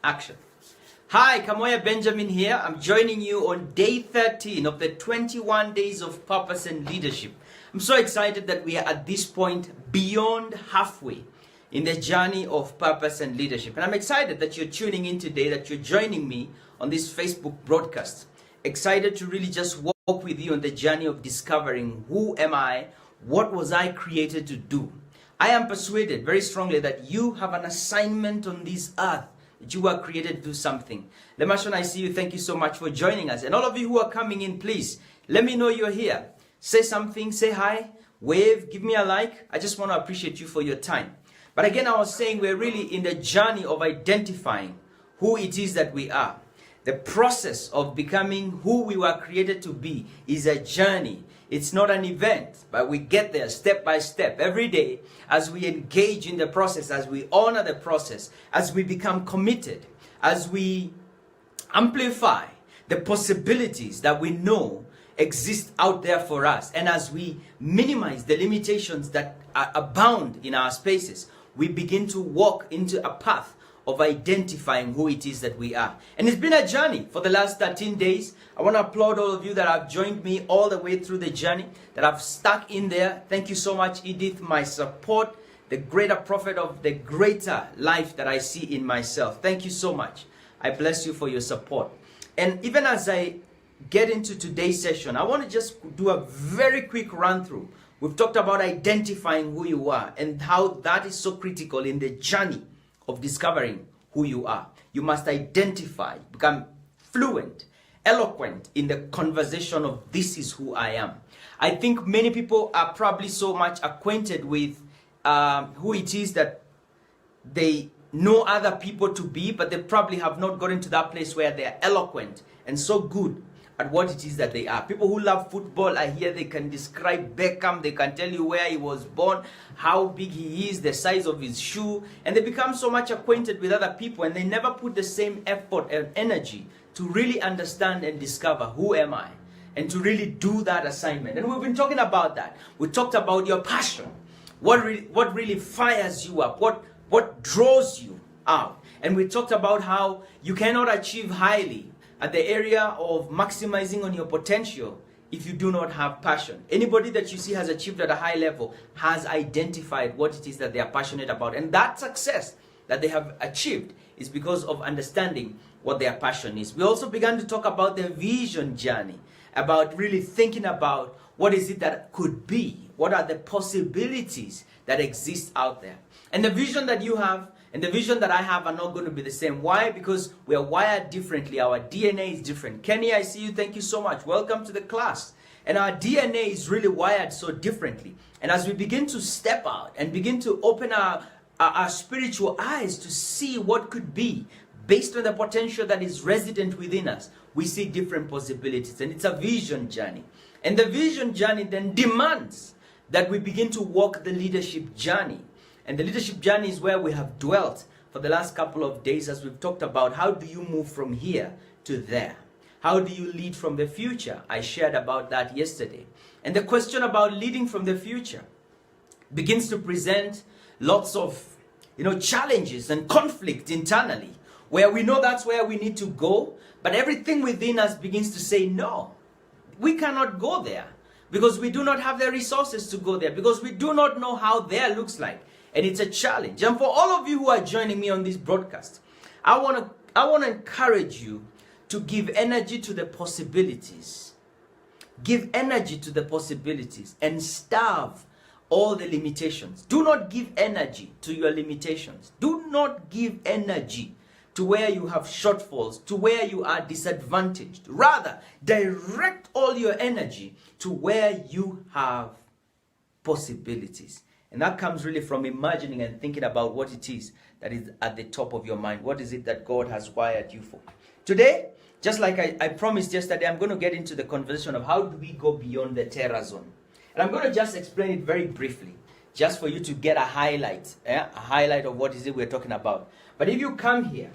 action. Hi, Kamoya Benjamin here. I'm joining you on day 13 of the 21 days of purpose and leadership. I'm so excited that we are at this point beyond halfway in the journey of purpose and leadership. And I'm excited that you're tuning in today, that you're joining me on this Facebook broadcast. Excited to really just walk with you on the journey of discovering who am I, what was I created to do. I am persuaded very strongly that you have an assignment on this earth, that you were created to do something. Lemashon, I see you. Thank you so much for joining us. And all of you who are coming in, please, let me know you're here. Say something, say hi, wave, give me a like. I just want to appreciate you for your time. But again, I was saying we're really in the journey of identifying who it is that we are. The process of becoming who we were created to be is a journey. It's not an event, but we get there step by step every day as we engage in the process, as we honor the process, as we become committed, as we amplify the possibilities that we know exist out there for us, and as we minimize the limitations that abound in our spaces, we begin to walk into a path of identifying who it is that we are. And it's been a journey for the last 13 days. I want to applaud all of you that have joined me all the way through the journey, that have stuck in there. Thank you so much, Edith, my support, the greater prophet of the greater life that I see in myself. Thank you so much. I bless you for your support. And even as I get into today's session, I want to just do a very quick run through. We've talked about identifying who you are and how that is so critical in the journey of discovering who you are. You must identify, become fluent, eloquent in the conversation of this is who I am. I think many people are probably so much acquainted with who it is that they know other people to be, but they probably have not gotten to that place where they are eloquent and so good at what it is that they are. People who love football, I hear they can describe Beckham, they can tell you where he was born, how big he is, the size of his shoe, and they become so much acquainted with other people, and they never put the same effort and energy to really understand and discover who am I, and to really do that assignment. And we've been talking about that. We talked about your passion, what really fires you up, what draws you out. And we talked about how you cannot achieve highly at the area of maximizing on your potential if you do not have passion. Anybody that you see has achieved at a high level has identified what it is that they are passionate about. And that success that they have achieved is because of understanding what their passion is. We also began to talk about the vision journey, about really thinking about what is it that could be, what are the possibilities that exist out there. And the vision that you have and the vision that I have are not going to be the same. Why? Because we are wired differently. Our DNA is different. Kenny, I see you. Thank you so much. Welcome to the class. And our DNA is really wired so differently. And as we begin to step out and begin to open our spiritual eyes to see what could be based on the potential that is resident within us, we see different possibilities. And it's a vision journey. And the vision journey then demands that we begin to walk the leadership journey. And the leadership journey is where we have dwelt for the last couple of days as we've talked about how do you move from here to there? How do you lead from the future? I shared about that yesterday. And the question about leading from the future begins to present lots of challenges and conflict internally, where we know that's where we need to go, but everything within us begins to say no. We cannot go there because we do not have the resources to go there, because we do not know how there looks like. And it's a challenge. And for all of you who are joining me on this broadcast, I want to encourage you to give energy to the possibilities. Give energy to the possibilities and starve all the limitations. Do not give energy to your limitations. Do not give energy to where you have shortfalls, to where you are disadvantaged. Rather, direct all your energy to where you have possibilities. And that comes really from imagining and thinking about what it is that is at the top of your mind. What is it that God has wired you for? Today, just like I promised yesterday, I'm going to get into the conversation of how do we go beyond the terror zone. And I'm going to just explain it very briefly, just for you to get a highlight of what is it we're talking about. But if you come here,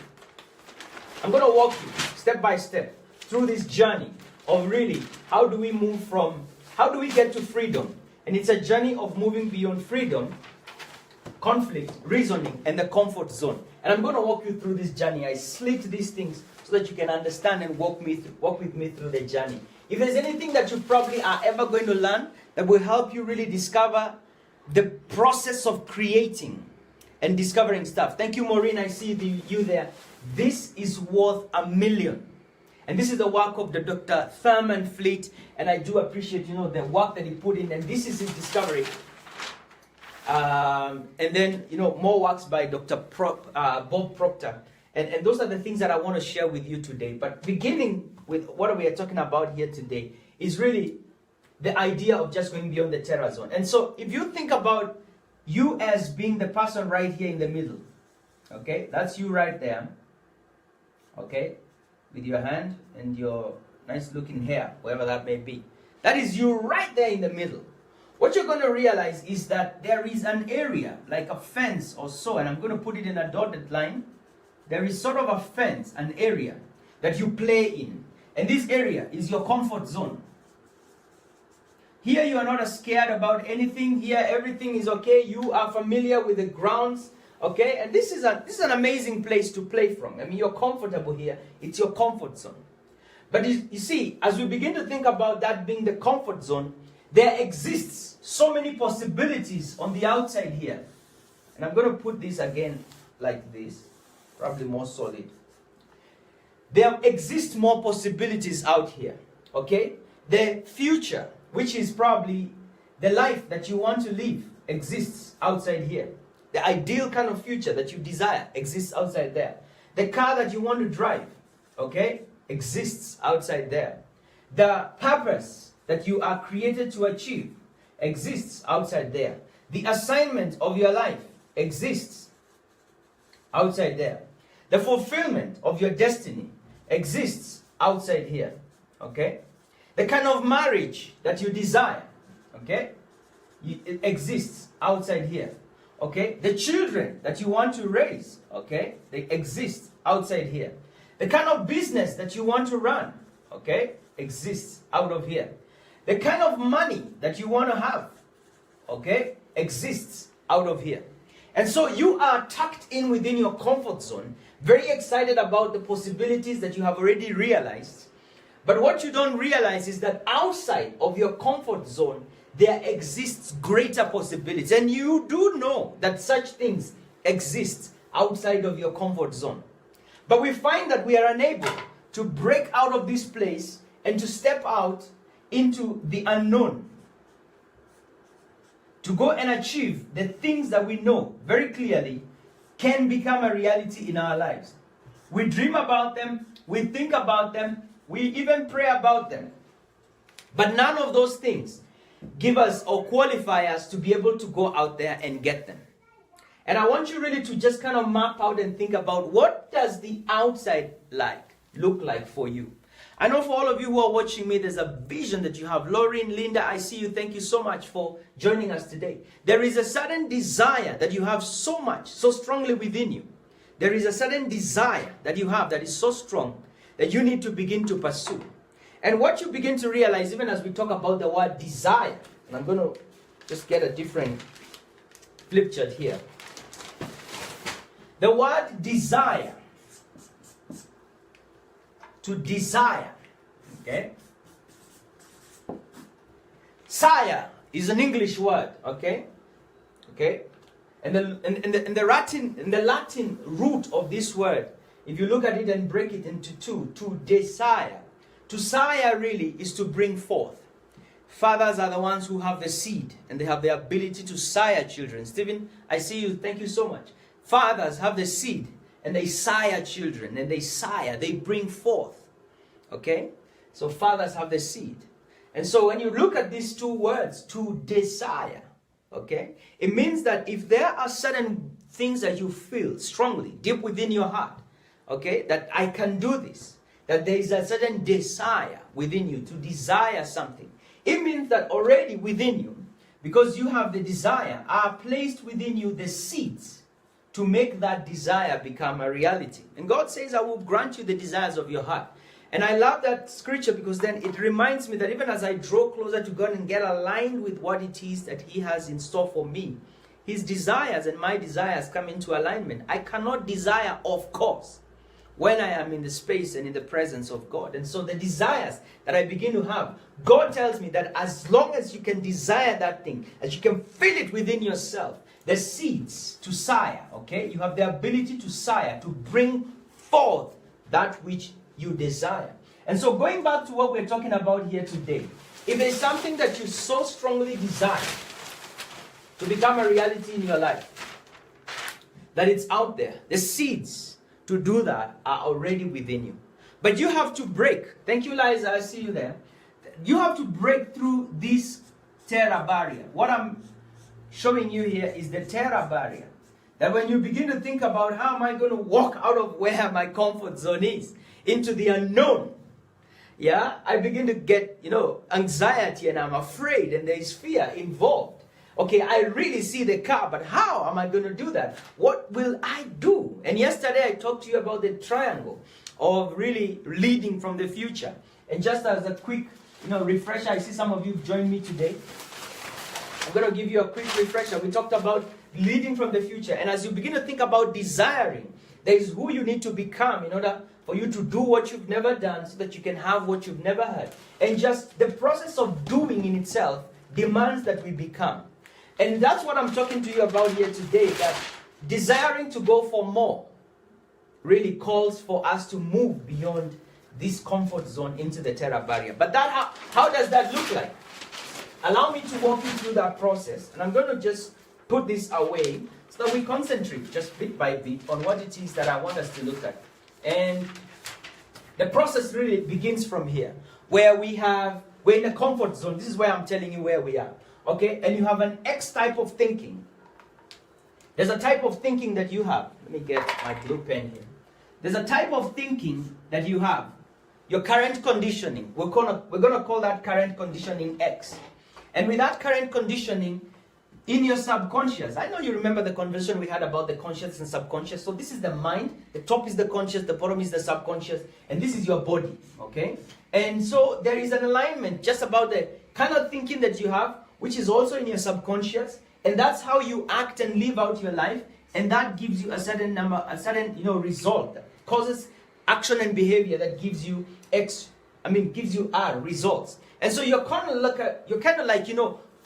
I'm going to walk you step by step through this journey of really how do we get to freedom. And it's a journey of moving beyond freedom conflict, reasoning, and the comfort zone. And I'm going to walk you through this journey. I slit these things so that you can understand and walk with me through the journey. If there's anything that you probably are ever going to learn that will help you really discover the process of creating and discovering stuff. Thank you, Maureen. I see you there. This is worth $1 million. And this is the work of the Dr. Thurman Fleet. And I do appreciate, the work that he put in. And this is his discovery. And then, more works by Dr. Bob Proctor. And those are the things that I want to share with you today. But beginning with what we are talking about here today is really the idea of just going beyond the terror zone. And so if you think about you as being the person right here in the middle, okay, that's you right there, okay, with your hand and your nice looking hair, wherever that may be. That is you right there in the middle. What you're going to realize is that there is an area, like a fence or so, and I'm going to put it in a dotted line. There is sort of a fence, an area that you play in. And this area is your comfort zone. Here you are not scared about anything. Here everything is okay. You are familiar with the grounds. Okay? And this is an amazing place to play from. I mean, you're comfortable here. It's your comfort zone. But you see, as we begin to think about that being the comfort zone, there exists so many possibilities on the outside here. And I'm going to put this again like this. Probably more solid. There exist more possibilities out here. Okay? The future, which is probably the life that you want to live, exists outside here. The ideal kind of future that you desire exists outside there. The car that you want to drive, okay, exists outside there. The purpose that you are created to achieve exists outside there. The assignment of your life exists outside there. The fulfillment of your destiny exists outside here, okay? The kind of marriage that you desire, okay, it exists outside here, okay? The children that you want to raise, okay, they exist outside here. The kind of business that you want to run, okay, exists out of here. The kind of money that you want to have, okay, exists out of here. And so you are tucked in within your comfort zone, very excited about the possibilities that you have already realized. But what you don't realize is that outside of your comfort zone, there exists greater possibilities. And you do know that such things exist outside of your comfort zone. But we find that we are unable to break out of this place and to step out into the unknown, to go and achieve the things that we know very clearly can become a reality in our lives. We dream about them, we think about them, we even pray about them. But none of those things give us or qualify us to be able to go out there and get them. And I want you really to just kind of map out and think about, what does the outside look like for you? I know for all of you who are watching me, there's a vision that you have. Lauren, Linda, I see you. Thank you so much for joining us today. There is a certain desire that you have so much, so strongly within you. There is a certain desire that you have that is so strong that you need to begin to pursue. And what you begin to realize, even as we talk about the word desire, and I'm going to just get a different flip chart here. The word desire, to desire, okay? Sire is an English word, okay? Okay? And the Latin root of this word, if you look at it and break it into two, to desire. To sire really is to bring forth. Fathers are the ones who have the seed and they have the ability to sire children. Stephen, I see you. Thank you so much. Fathers have the seed and they sire children, and they bring forth. Okay? So fathers have the seed. And so when you look at these two words, to desire, okay, it means that if there are certain things that you feel strongly, deep within your heart, okay, that I can do this, that there is a certain desire within you to desire something, it means that already within you, because you have the desire, are placed within you the seeds to make that desire become a reality. And God says, I will grant you the desires of your heart. And I love that scripture because then it reminds me that even as I draw closer to God and get aligned with what it is that He has in store for me, his desires and my desires come into alignment. I cannot desire, of course, when I am in the space and in the presence of God. And so the desires that I begin to have, God tells me that as long as you can desire that thing, as you can feel it within yourself, the seeds to sire, okay? You have the ability to sire, to bring forth that which you desire. And so going back to what we're talking about here today, if there's something that you so strongly desire to become a reality in your life, that it's out there, the seeds to do that are already within you. But you have to break. Thank you, Liza. I see you there. You have to break through this terror barrier. What I'm showing you here is the terror barrier. That when you begin to think about how am I going to walk out of where my comfort zone is into the unknown, yeah, I begin to get, anxiety, and I'm afraid, and there is fear involved. Okay, I really see the car, but how am I going to do that? What will I do? And yesterday I talked to you about the triangle of really leading from the future. And just as a quick, refresher, I see some of you have joined me today. I'm going to give you a quick refresher. We talked about leading from the future. And as you begin to think about desiring, there is who you need to become in order for you to do what you've never done so that you can have what you've never had. And just the process of doing in itself demands that we become. And that's what I'm talking to you about here today, that desiring to go for more really calls for us to move beyond this comfort zone into the terror barrier. But how does that look like? Allow me to walk you through that process. And I'm going to just put this away so that we concentrate just bit by bit on what it is that I want us to look at. And the process really begins from here, where we're in a comfort zone. This is where I'm telling you where we are. Okay, and you have an X type of thinking. There's a type of thinking that you have. Let me get my blue pen here. There's a type of thinking that you have. Your current conditioning. We're gonna call that current conditioning X. And with that current conditioning in your subconscious, I know you remember the conversation we had about the conscious and subconscious. So this is the mind, the top is the conscious, the bottom is the subconscious, and this is your body. Okay? And so there is an alignment just about the kind of thinking that you have, which is also in your subconscious, and that's how you act and live out your life, and that gives you a certain result that causes action and behavior that gives you gives you R, results. And so you're kind of like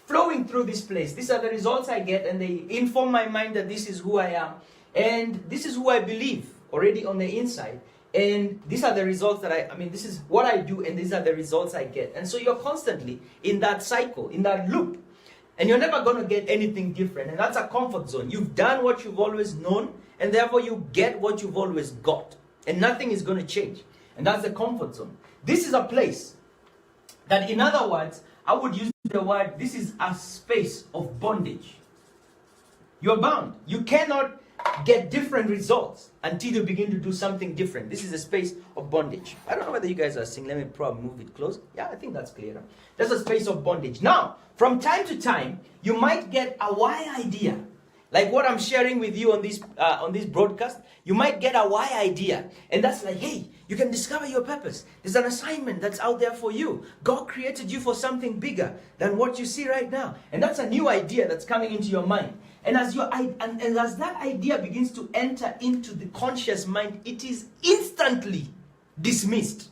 flowing through this place. These are the results I get, and they inform my mind that this is who I am, and this is who I believe already on the inside. And these are the results that this is what I do, and these are the results I get. And so you're constantly in that cycle, in that loop. And you're never going to get anything different. And that's a comfort zone. You've done what you've always known, and therefore you get what you've always got. And nothing is going to change. And that's the comfort zone. This is a place that, in other words, I would use the word, this is a space of bondage. You're bound. You cannot get different results until you begin to do something different. This is a space of bondage. I don't know whether you guys are seeing. Let me probably move it close. Yeah, I think that's clearer. There's a space of bondage. Now, from time to time, you might get a why idea. Like what I'm sharing with you on this broadcast, you might get a why idea. And that's like, hey, you can discover your purpose. There's an assignment that's out there for you. God created you for something bigger than what you see right now. And that's a new idea that's coming into your mind. And as that idea begins to enter into the conscious mind, it is instantly dismissed.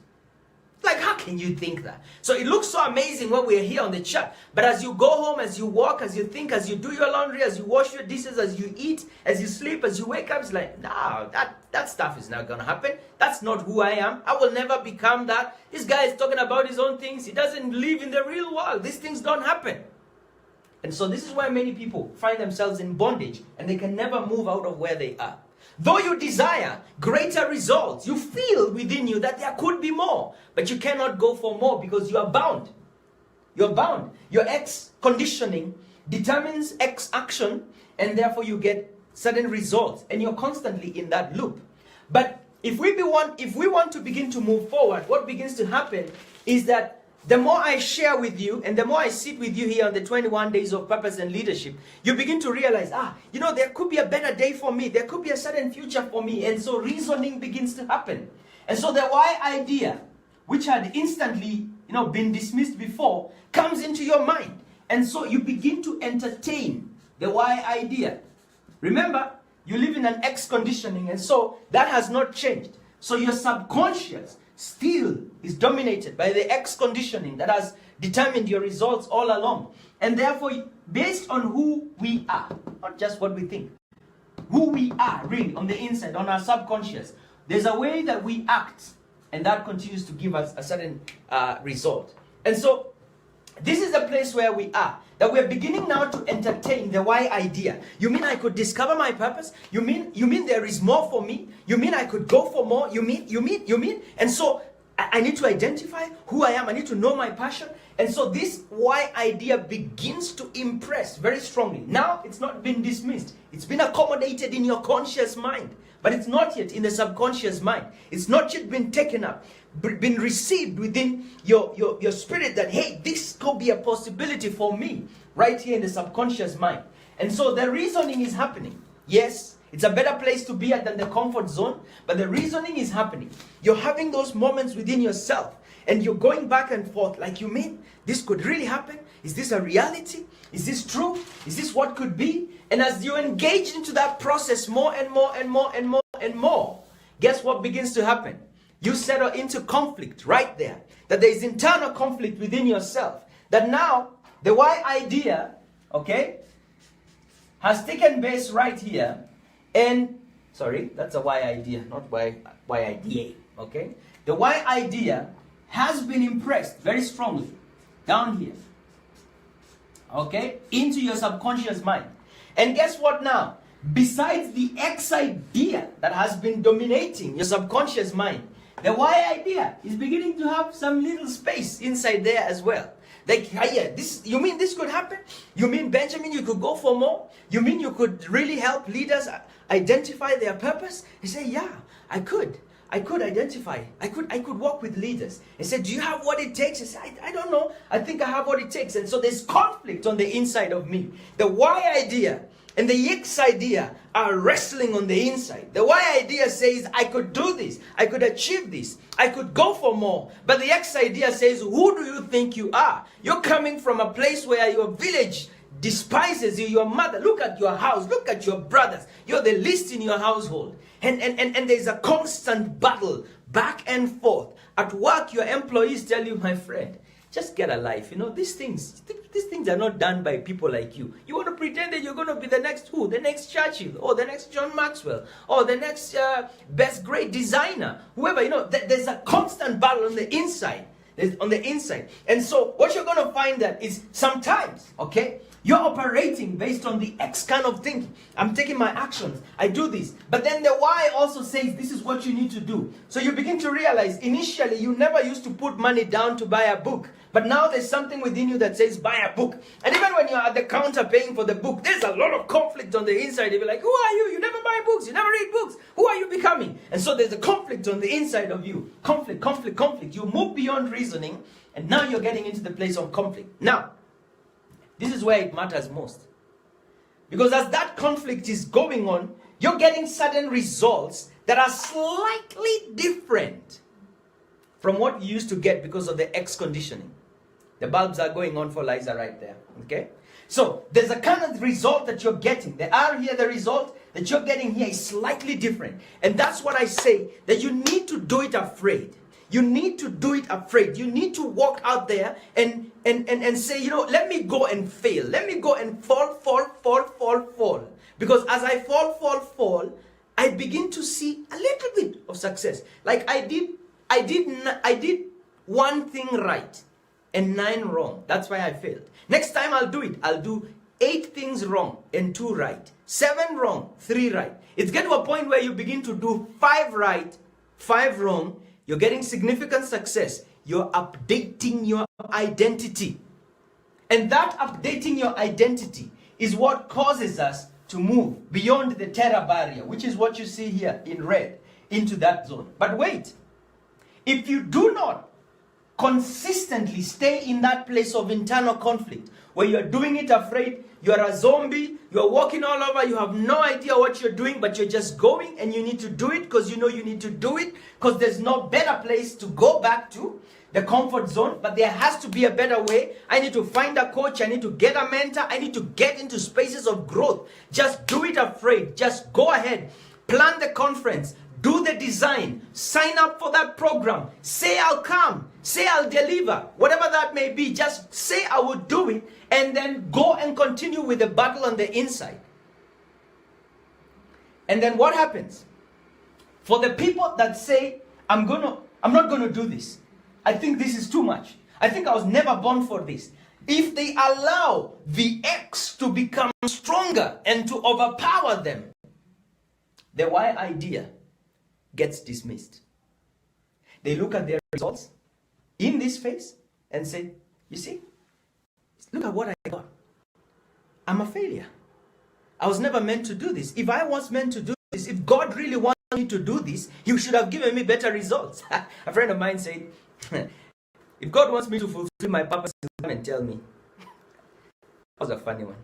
Like, how can you think that? So it looks so amazing when we're here on the chat. But as you go home, as you walk, as you think, as you do your laundry, as you wash your dishes, as you eat, as you sleep, as you wake up, it's like, no, that stuff is not going to happen. That's not who I am. I will never become that. This guy is talking about his own things. He doesn't live in the real world. These things don't happen. And so this is why many people find themselves in bondage, and they can never move out of where they are. Though you desire greater results, you feel within you that there could be more, but you cannot go for more because you are bound. You're bound. Your X conditioning determines X action, and therefore you get certain results, and you're constantly in that loop. But if we want to begin to move forward, what begins to happen is that the more I share with you and the more I sit with you here on the 21 days of purpose and leadership, you begin to realize, there could be a better day for me. There could be a certain future for me. And so reasoning begins to happen. And so the why idea, which had instantly, been dismissed before, comes into your mind. And so you begin to entertain the why idea. Remember, you live in an X conditioning, and so that has not changed. So your subconscious still is dominated by the X conditioning that has determined your results all along. And therefore, based on who we are, not just what we think, who we are really on the inside, on our subconscious, there's a way that we act, and that continues to give us a certain result. And so this is the place where we are, that we're beginning now to entertain the why idea. You mean I could discover my purpose? You mean there is more for me? You mean I could go for more? You mean? And so I need to identify who I am. I need to know my passion. And so this why idea begins to impress very strongly. Now it's not been dismissed. It's been accommodated in your conscious mind, but it's not yet in the subconscious mind. It's not yet been taken up, been received within your spirit that, hey, this could be a possibility for me right here in the subconscious mind. And so the reasoning is happening. Yes, it's a better place to be at than the comfort zone, but the reasoning is happening. You're having those moments within yourself, and you're going back and forth like, you mean this could really happen? Is this a reality? Is this true? Is this what could be? And as you engage into that process more and more and more and more and more, guess what begins to happen? You settle into conflict right there. That there is internal conflict within yourself. That now, the why idea, okay, has taken base right here. And, sorry, that's a why idea, not why idea, okay? The why idea has been impressed very strongly down here, okay, into your subconscious mind. And guess what now? Besides the X idea that has been dominating your subconscious mind, the Y idea is beginning to have some little space inside there as well. Like, yeah, you mean this could happen? You mean, Benjamin, you could go for more? You mean you could really help leaders identify their purpose? He said, yeah, I could identify. I could work with leaders. He said, do you have what it takes? He said, I don't know. I think I have what it takes. And so there's conflict on the inside of me. The Y idea and the X idea are wrestling on the inside. The Y idea says, I could do this. I could achieve this. I could go for more. But the X idea says, who do you think you are? You're coming from a place where your village despises you, your mother. Look at your house. Look at your brothers. You're the least in your household. And there's a constant battle back and forth. At work, your employees tell you, my friend, just get a life. You know, these things are not done by people like you. You want to pretend that you're going to be the next who? The next Churchill, or the next John Maxwell, or the next best great designer, whoever. You know, there's a constant battle on the inside. And so what you're going to find that is sometimes, okay, you're operating based on the X kind of thinking. I'm taking my actions. I do this. But then the Y also says this is what you need to do. So you begin to realize initially you never used to put money down to buy a book. But now there's something within you that says buy a book. And even when you're at the counter paying for the book, there's a lot of conflict on the inside. You'll be like, who are you? You never buy books. You never read books. Who are you becoming? And so there's a conflict on the inside of you. Conflict. You move beyond reasoning, and now you're getting into the place of conflict. Now, this is where it matters most. Because as that conflict is going on, you're getting certain results that are slightly different from what you used to get because of the X conditioning. The bulbs are going on for Liza right there. Okay? So there's a kind of result that you're getting. The R here, the result that you're getting here is slightly different. And that's what I say, that you need to do it afraid. You need to do it afraid. You need to walk out there and say, you know, let me go and fail. Let me go and fall. Because as I fall, I begin to see a little bit of success. Like I did one thing right and 9 wrong. That's why I failed. Next time I'll do it. I'll do 8 things wrong and 2 right. 7 wrong, 3 right. It's get to a point where you begin to do 5 right, 5 wrong. You're getting significant success. You're updating your identity. And that updating your identity is what causes us to move beyond the terror barrier, which is what you see here in red, into that zone. But wait, if you do not consistently stay in that place of internal conflict, where you're doing it afraid, you're a zombie, you're walking all over, you have no idea what you're doing, but you're just going and you need to do it because you know you need to do it because there's no better place to go back to, the comfort zone, but there has to be a better way. I need to find a coach, I need to get a mentor, I need to get into spaces of growth. Just do it afraid, just go ahead, plan the conference, do the design, sign up for that program, say I'll come, say I'll deliver, whatever that may be, just say I will do it, and then go and continue with the battle on the inside. And then what happens? For the people that say, I'm not gonna do this, I think this is too much, I think I was never born for this. If they allow the X to become stronger and to overpower them, the Y idea gets dismissed. They look at their results in this phase and say, you see, look at what I got. I'm a failure. I was never meant to do this. If I was meant to do this, if God really wanted me to do this, He should have given me better results. A friend of mine said, if God wants me to fulfill my purpose, come and tell me. That was a funny one.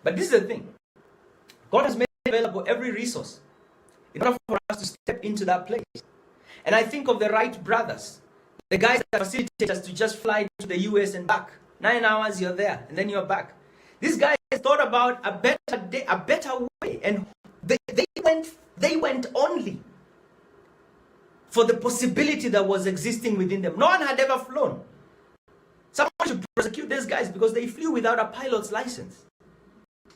But this is the thing. God has made available every resource in order for us to step into that place. And I think of the Wright brothers, the guys that facilitate us to just fly to the US and back. 9 hours, you're there, and then you're back. These guys thought about a better day, a better way, and they went only for the possibility that was existing within them. No one had ever flown. Someone should prosecute these guys because they flew without a pilot's license.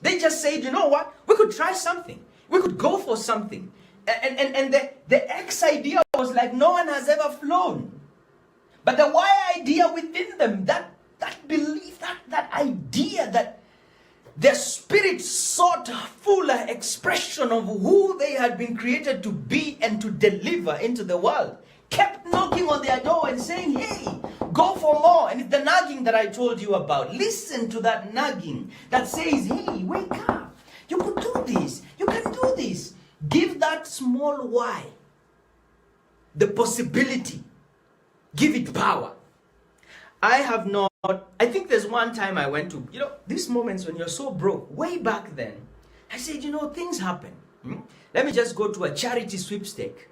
They just said, you know what, we could try something. We could go for something. And the X idea was like, no one has ever flown. But the Y idea within them, that belief, that idea that their spirit sought a fuller expression of who they had been created to be and to deliver into the world, kept knocking on their door and saying, hey, go for more. And it's the nagging that I told you about. Listen to that nagging that says, hey, wake up. You could do this. You can do this. Give that small Y the possibility. Give it power. I think there's one time I went to, these moments when you're so broke, way back then, I said, things happen. Let me just go to a charity sweepstake.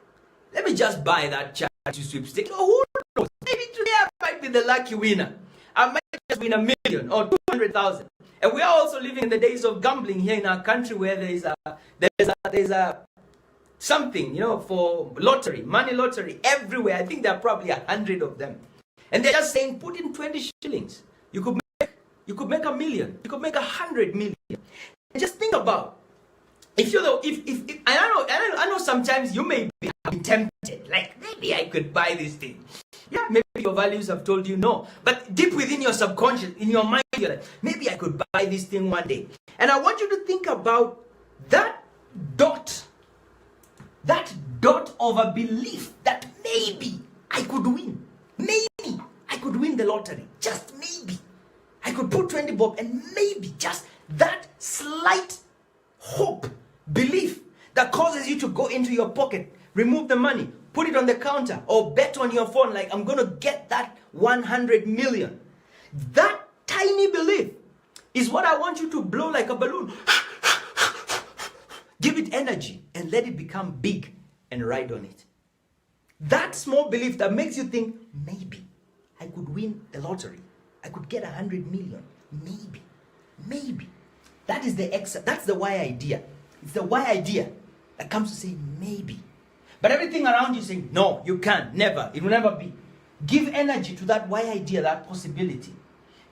Let me just buy that charity sweepstake. Who knows? Maybe today I might be the lucky winner. I might just win $1 million or 200,000. And we are also living in the days of gambling here in our country where there's a something, for lottery, money lottery everywhere. I think there are probably 100 of them. And they're just saying, put in 20 shillings. You could make $1 million. You could make 100 million. And just think about, I know sometimes you may be tempted, like maybe I could buy this thing. Yeah, maybe your values have told you no. But deep within your subconscious, in your mind, you're like, maybe I could buy this thing one day. And I want you to think about that dot of a belief that maybe I could win. Maybe I could win the lottery. Just maybe. I could put 20 bob and maybe just that slight hope, belief that causes you to go into your pocket, remove the money, put it on the counter, or bet on your phone like I'm going to get that 100 million. That tiny belief is what I want you to blow like a balloon. Give it energy and let it become big and ride on it. That small belief that makes you think, maybe I could win the lottery. I could get 100 million. Maybe. That is that's the Y idea. It's the Y idea that comes to say maybe. But everything around you saying, no, you can't, never, it will never be. Give energy to that Y idea, that possibility.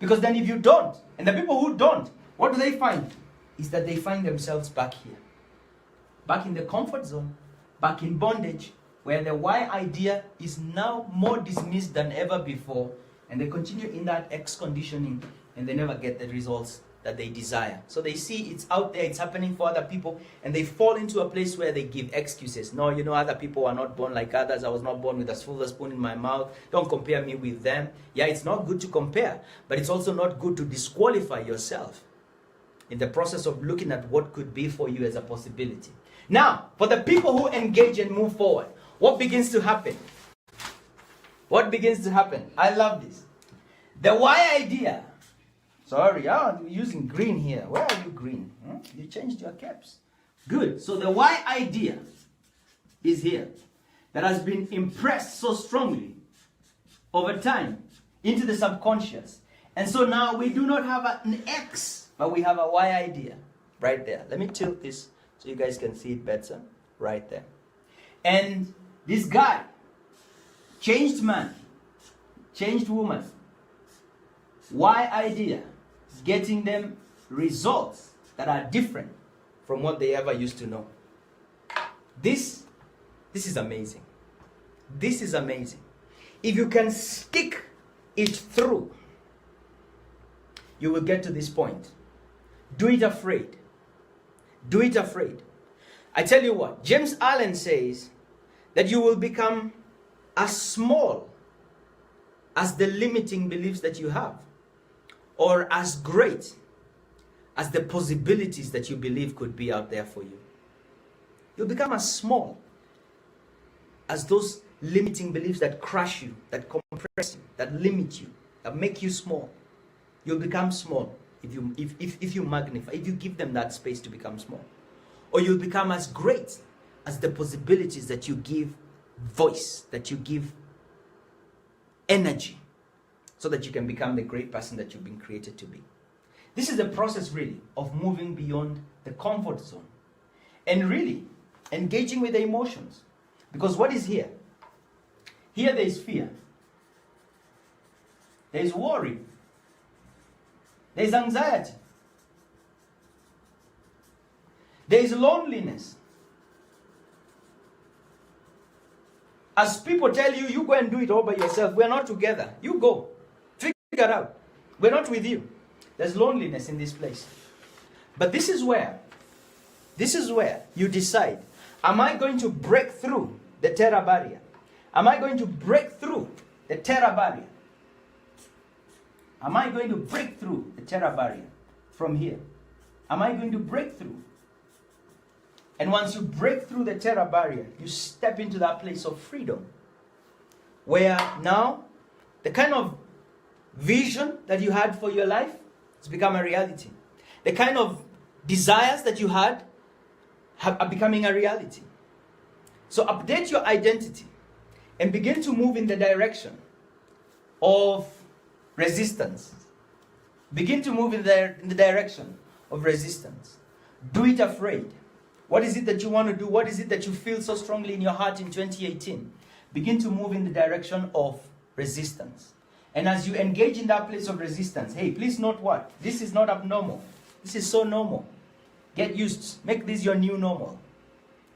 Because then if you don't, and the people who don't, what do they find? Is that they find themselves back here. Back in the comfort zone, back in bondage, where the Y idea is now more dismissed than ever before, and they continue in that X conditioning, and they never get the results that they desire. So they see it's out there, it's happening for other people, and they fall into a place where they give excuses. No, other people are not born like others. I was not born with a silver spoon in my mouth. Don't compare me with them. Yeah, it's not good to compare, but it's also not good to disqualify yourself in the process of looking at what could be for you as a possibility. Now, for the people who engage and move forward, what begins to happen? What begins to happen? I love this. The Y idea Sorry, I'm using green here. Where are you green? You changed your caps. Good. So the why idea is here. That has been impressed so strongly over time into the subconscious. And so now we do not have an X, but we have a Y idea right there. Let me tilt this so you guys can see it better. Right there. And this guy, changed man, changed woman, Y idea, is getting them results that are different from what they ever used to know. This is amazing. This is amazing. If you can stick it through, you will get to this point. Do it afraid. Do it afraid. I tell you what, James Allen says that you will become as small as the limiting beliefs that you have, or as great as the possibilities that you believe could be out there for you. You'll become as small as those limiting beliefs that crush you, that compress you, that limit you, that make you small. You'll become small if you magnify, if you give them that space to become small. Or you'll become as great as the possibilities that you give voice, that you give energy, so that you can become the great person that you've been created to be. This is the process really of moving beyond the comfort zone and really engaging with the emotions. Because what is here? Here there is fear. There is worry. There is anxiety. There is loneliness. As people tell you, you go and do it all by yourself. We're not together. You go. Figure it out. We're not with you. There's loneliness in this place. But this is where you decide, am I going to break through the terror barrier? Am I going to break through the terror barrier? Am I going to break through the terror barrier from here? Am I going to break through? And once you break through the terror barrier, you step into that place of freedom, where now the kind of vision that you had for your life has become a reality. The kind of desires that you had are becoming a reality. So update your identity and begin to move in the direction of resistance. Begin to move in the direction of resistance. Do it afraid. What is it that you want to do? What is it that you feel so strongly in your heart in 2018? Begin to move in the direction of resistance. And as you engage in that place of resistance, hey, please note what? This is not abnormal. This is so normal. Get used. Make this your new normal.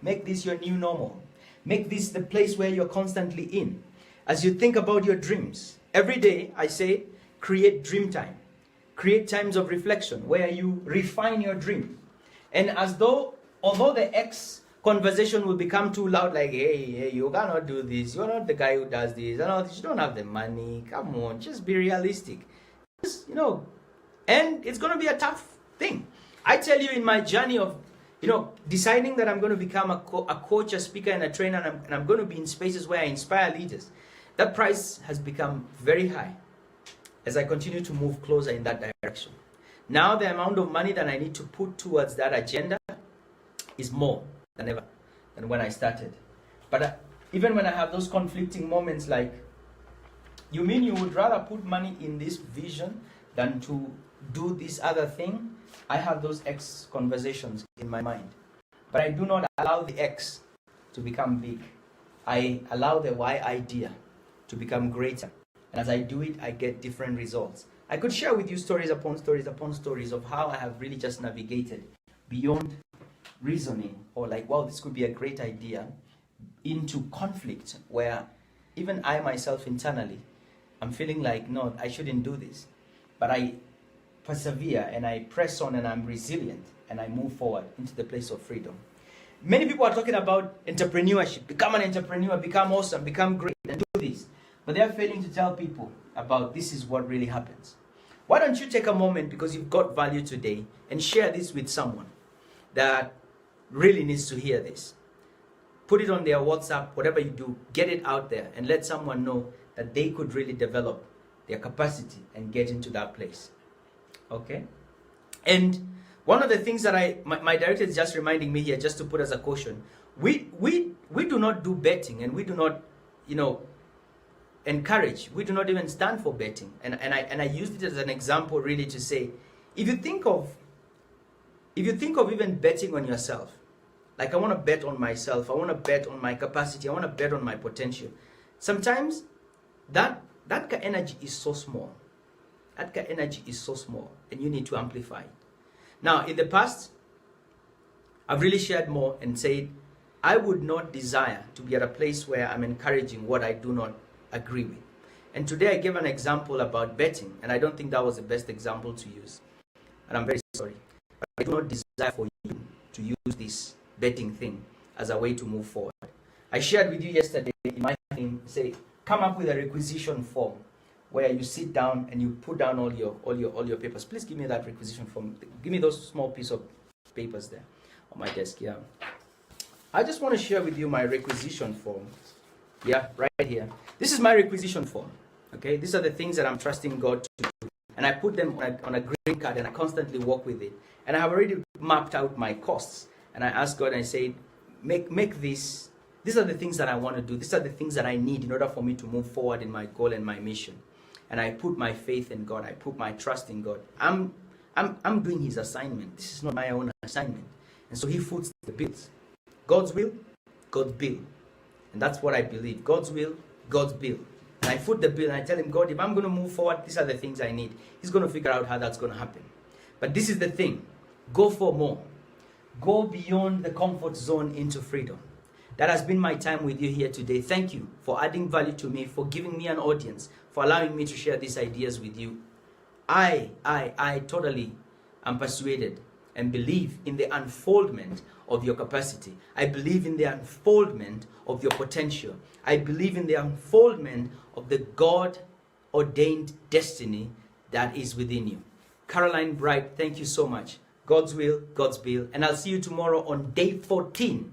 Make this your new normal. Make this the place where you're constantly in. As you think about your dreams, every day I say, create dream time. Create times of reflection where you refine your dream. And although the X conversation will become too loud, like, hey, you cannot do this. You're not the guy who does this. You don't have the money. Come on, just be realistic. Just, and it's going to be a tough thing. I tell you, in my journey of, deciding that I'm going to become a coach, a speaker, and a trainer, and I'm going to be in spaces where I inspire leaders, that price has become very high as I continue to move closer in that direction. Now the amount of money that I need to put towards that agenda is more than ever than when I started. But even when I have those conflicting moments, like, you mean you would rather put money in this vision than to do this other thing? I have those X conversations in my mind. But I do not allow the X to become big. I allow the Y idea to become greater. And as I do it, I get different results. I could share with you stories upon stories upon stories of how I have really just navigated beyond reasoning, or like, wow, this could be a great idea, into conflict where even I myself internally, I'm feeling like, no, I shouldn't do this. But I persevere and I press on and I'm resilient and I move forward into the place of freedom. Many people are talking about entrepreneurship. Become an entrepreneur, become awesome, become great, and do this. But they are failing to tell people about this is what really happens. Why don't you take a moment, because you've got value today, and share this with someone that really needs to hear this. Put it on their WhatsApp, whatever you do, get it out there and let someone know that they could really develop their capacity and get into that place. Okay? And one of the things that my director is just reminding me here, just to put as a caution, we do not do betting, and we do not, encourage. We do not even stand for betting. And I used it as an example really to say, if you think of even betting on yourself, like I want to bet on myself, I want to bet on my capacity, I want to bet on my potential. Sometimes that energy is so small. That energy is so small, and you need to amplify it. Now, in the past, I've really shared more and said, I would not desire to be at a place where I'm encouraging what I do not agree with. And today I gave an example about betting, and I don't think that was the best example to use. And I'm very sorry. But I do not desire for you to use this betting thing as a way to move forward. I shared with you yesterday in my thing, say, come up with a requisition form where you sit down and you put down all your papers. Please give me that requisition form. Give me those small piece of papers there on my desk. Yeah. I just want to share with you my requisition form. Yeah, right here. This is my requisition form. Okay, these are the things that I'm trusting God to do, and I put them on a green card, and I constantly work with it. And I have already mapped out my costs, and I asked God, and I said, make this. These are the things that I want to do. These are the things that I need in order for me to move forward in my goal and my mission. And I put my faith in God. I put my trust in God. I'm doing His assignment. This is not my own assignment. And so He foots the bills. God's will, God's bill. And that's what I believe. God's will, God's bill. And I foot the bill and I tell Him, God, if I'm going to move forward, these are the things I need. He's going to figure out how that's going to happen. But this is the thing. Go for more. Go beyond the comfort zone into freedom. That has been my time with you here today. Thank you for adding value to me, for giving me an audience, for allowing me to share these ideas with you. I totally am persuaded and believe in the unfoldment of your capacity. I believe in the unfoldment of your potential. I believe in the unfoldment of the God-ordained destiny that is within you. Caroline Bright, thank you so much. God's will, God's bill. And I'll see you tomorrow on day 14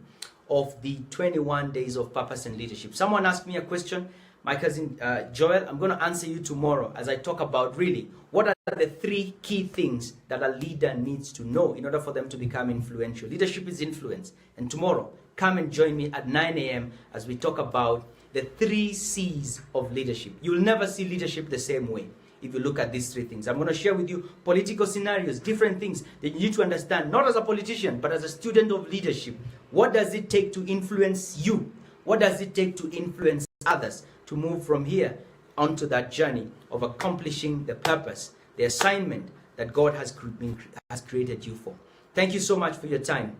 of the 21 days of purpose and leadership. Someone asked me a question. My cousin Joel, I'm going to answer you tomorrow as I talk about really what are the 3 key things that a leader needs to know in order for them to become influential. Leadership is influence. And tomorrow, come and join me at 9 a.m. as we talk about the 3 C's of leadership. You'll never see leadership the same way if you look at these 3 things. I'm going to share with you political scenarios, different things that you need to understand, not as a politician, but as a student of leadership. What does it take to influence you? What does it take to influence others to move from here onto that journey of accomplishing the purpose, the assignment that God has created you for? Thank you so much for your time.